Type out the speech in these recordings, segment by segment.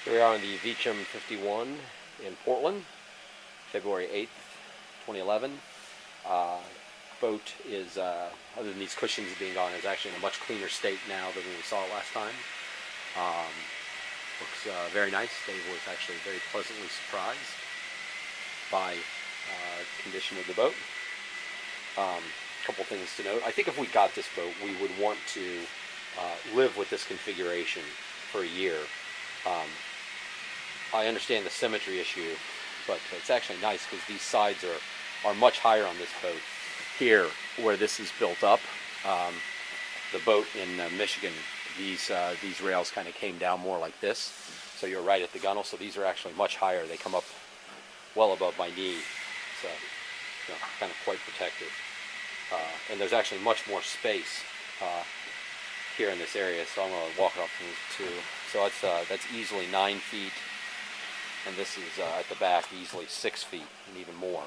Here we are on the Vicem 51 in Portland, February 8th, 2011. Boat is, other than these cushions being gone, is actually in a much cleaner state now than when we saw it last time. Looks very nice. Dave was actually very pleasantly surprised by condition of the boat. Couple things to note. I think if we got this boat, we would want to live with this configuration for a year. I understand the symmetry issue, but it's actually nice because these sides are much higher on this boat. Here, where this is built up, the boat in Michigan, these rails kind of came down more like this, so you're right at the gunnel. So these are actually much higher. They come up well above my knee, so kind of quite protective. And there's actually much more space here in this area, so I'm going to walk it off too. So that's easily 9 feet, and this is at the back easily 6 feet and even more.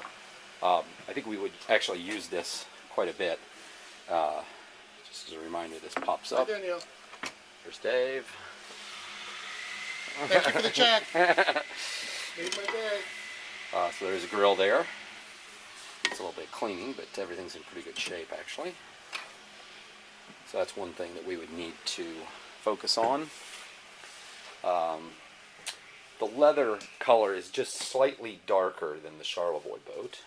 I think we would actually use this quite a bit. Just as a reminder, this pops up. Hi, Danielle. There's Dave. Thank you for the check. Made my day. So there's a grill there. It's a little bit cleaning, but everything's in pretty good shape actually. So that's one thing that we would need to focus on. The leather color is just slightly darker than the Charlevoix boat.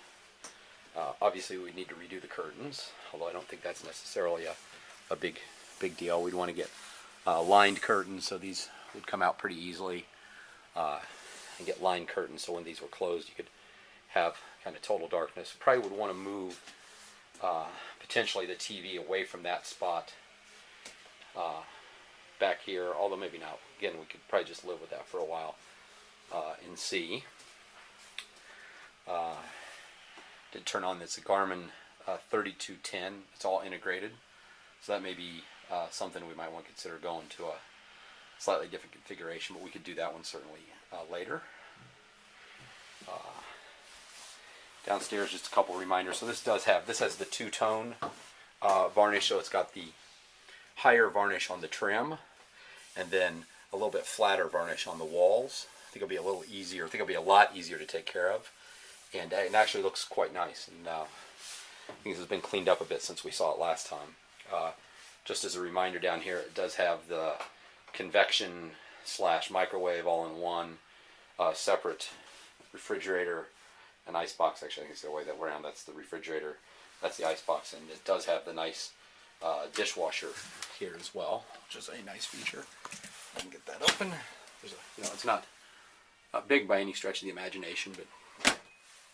Obviously we need to redo the curtains, although I don't think that's necessarily a big deal. We'd want to get lined curtains, so these would come out pretty easily, and get lined curtains so when these were closed you could have kind of total darkness. Probably would want to move potentially the TV away from that spot back here, although maybe not. Again, we could probably just live with that for a while and see. Did turn on this Garmin 3210. It's all integrated, so that may be something we might want to consider going to a slightly different configuration, but we could do that one certainly later. Downstairs, just a couple reminders. So this has the two-tone varnish, so it's got the higher varnish on the trim, and then a little bit flatter varnish on the walls. I think it'll be a little easier. I think it'll be a lot easier to take care of, and it actually looks quite nice. And I think this has been cleaned up a bit since we saw it last time. Just as a reminder, down here it does have the convection / microwave all in one, separate refrigerator and ice box. Actually, I think it's the way that around. That's the refrigerator, that's the ice box, and it does have the nice dishwasher here as well, which is a nice feature. I can get that open. There's it's not big by any stretch of the imagination, but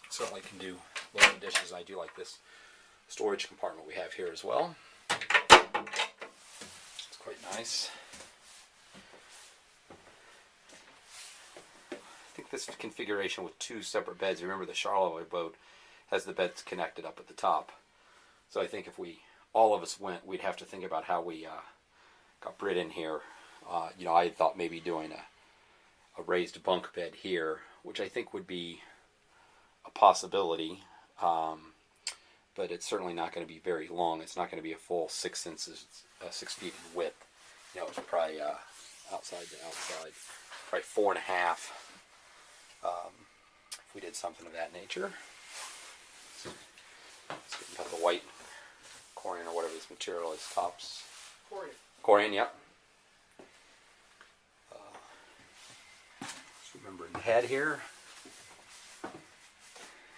certainly can do loads of dishes. I do like this storage compartment we have here as well. It's quite nice. I think this configuration with 2 separate beds, remember the Charlevoix boat has the beds connected up at the top. So I think if all of us went, we'd have to think about how we got Brit in here. I thought maybe doing a raised bunk bed here, which I think would be a possibility, but it's certainly not going to be very long. It's not going to be a full 6 feet in width. It's probably outside to outside, probably 4.5. If we did something of that nature. It's got the white corian or whatever this material is, tops. Corian, yep. Just remembering the head here.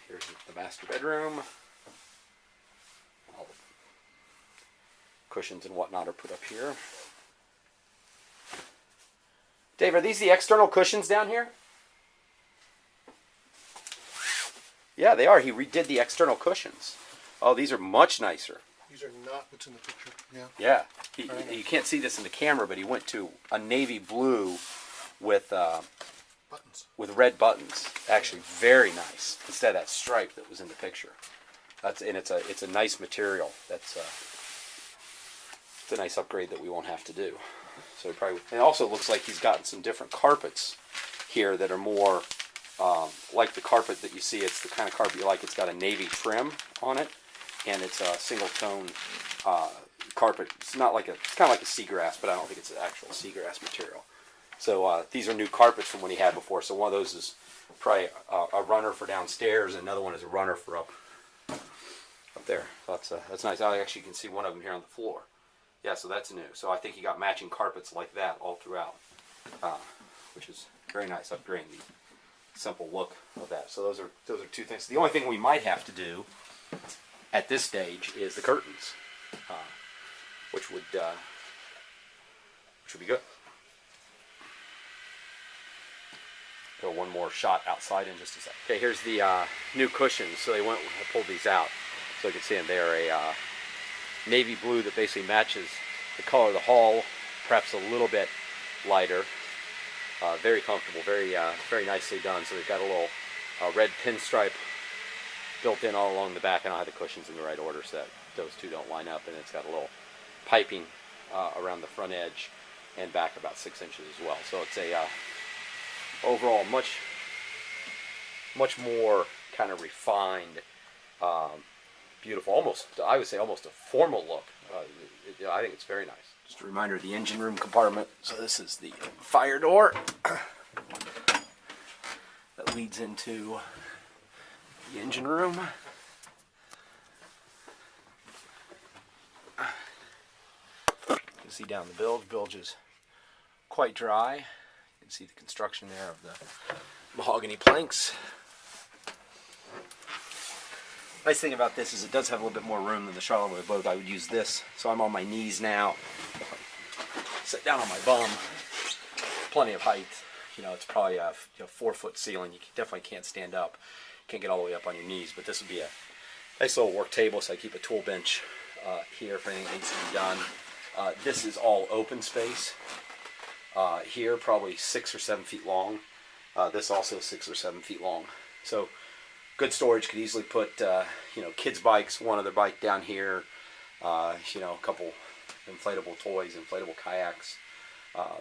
Here's the master bedroom. All the cushions and whatnot are put up here. Dave, are these the external cushions down here? Yeah, they are. He redid the external cushions. Oh, these are much nicer. These are not what's in the picture. Yeah. Yeah. You can't see this in the camera, but he went to a navy blue with buttons. With red buttons. Actually, very nice. Instead of that stripe that was in the picture. It's a nice material. It's a nice upgrade that we won't have to do. So it also looks like he's gotten some different carpets here that are more like the carpet that you see. It's the kind of carpet you like. It's got a navy trim on it, and it's a single tone carpet. It's kind of like a seagrass, but I don't think it's an actual seagrass material. So these are new carpets from what he had before. So one of those is probably a runner for downstairs, and another one is a runner for up there. So that's nice. I actually can see one of them here on the floor. Yeah, so that's new. So I think he got matching carpets like that all throughout, which is very nice, upgrading the simple look of that. So those are two things. The only thing we might have to do at this stage is the curtains, which would be good. Go one more shot outside in just a second. Okay, here's the new cushions. So I pulled these out so you can see them. They are a navy blue that basically matches the color of the hall, perhaps a little bit lighter. Very comfortable, very nicely done. So they've got a little red pinstripe built in all along the back. I don't have the cushions in the right order so that those two don't line up. And it's got a little piping around the front edge and back about 6 inches as well. So it's a overall much more kind of refined, beautiful, almost, I would say almost a formal look. I think it's very nice. Just a reminder of the engine room compartment. So this is the fire door that leads into the engine room. You can see down the bilge. Bilge is quite dry. You can see the construction there of the mahogany planks. Nice thing about this is it does have a little bit more room than the Charlevoix boat. I would use this, so I'm on my knees now. Sit down on my bum. Plenty of height. You know, it's probably a 4-foot ceiling. You definitely can't stand up. Can't get all the way up on your knees, but this would be a nice little work table, so I keep a tool bench here if anything needs to be done. This is all open space. Here, probably 6 or 7 feet long. This also 6 or 7 feet long. So good storage. Could easily put kids' bikes, one other bike down here. A couple inflatable toys, inflatable kayaks,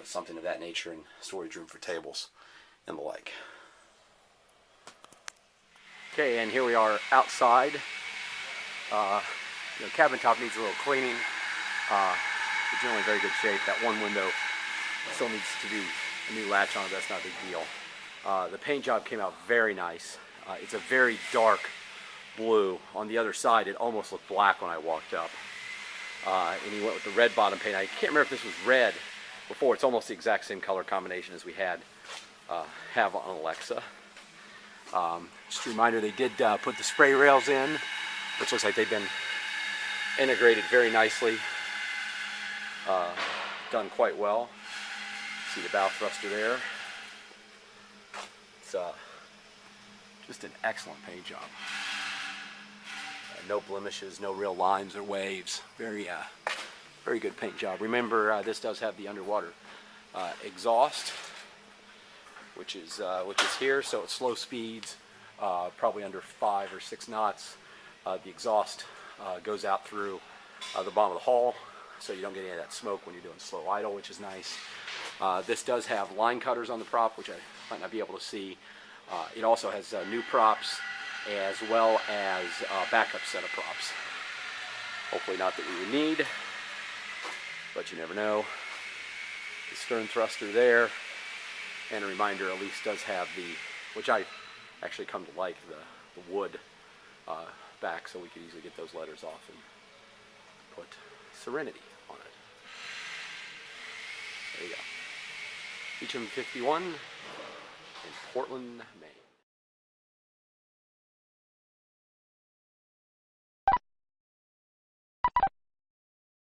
something of that nature, and storage room for tables and the like. Okay, and here we are outside. Cabin top needs a little cleaning. It's generally in very good shape. That one window still needs to be a new latch on it. That's not a big deal. The paint job came out very nice. It's a very dark blue. On the other side, it almost looked black when I walked up. And he went with the red bottom paint. I can't remember if this was red before. It's almost the exact same color combination as we have on Alexa. Just a reminder, they did put the spray rails in, which looks like they've been integrated very nicely. Done quite well. See the bow thruster there. It's just an excellent paint job. No blemishes, no real lines or waves. Very good paint job. Remember, this does have the underwater exhaust, which is here, so it's slow speeds, probably under 5 or 6 knots. The exhaust goes out through the bottom of the hull, so you don't get any of that smoke when you're doing slow idle, which is nice. This does have line cutters on the prop, which I might not be able to see. It also has new props, as well as a backup set of props. Hopefully not that we would need, but you never know. The stern thruster there, and a reminder, Elise does have which I actually come to like, the wood back, so we could easily get those letters off and put Serenity on it. There you go. Vicem 51 in Portland, Maine.